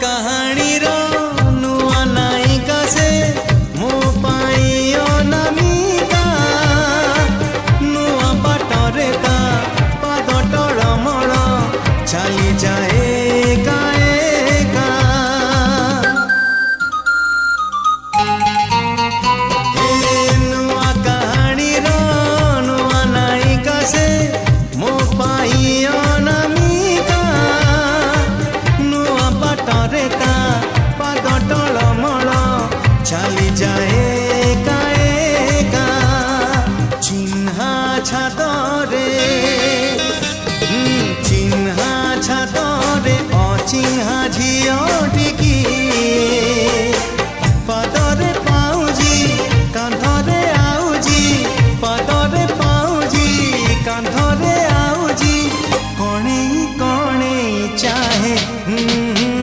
कहानी रो नुआ नायिका से मो पाई अनामिका नुआ बाटरे ता पाद टळमळ चली जाए एका एका नुआ कहानी रो नुआ नायिका से मो पाई अनामिका नुआ बाटरे ता पाद टळमळ चली जाए एका एका चिन्हा छातरे चिन्हा छातरे अचिन्हा झियो टिकी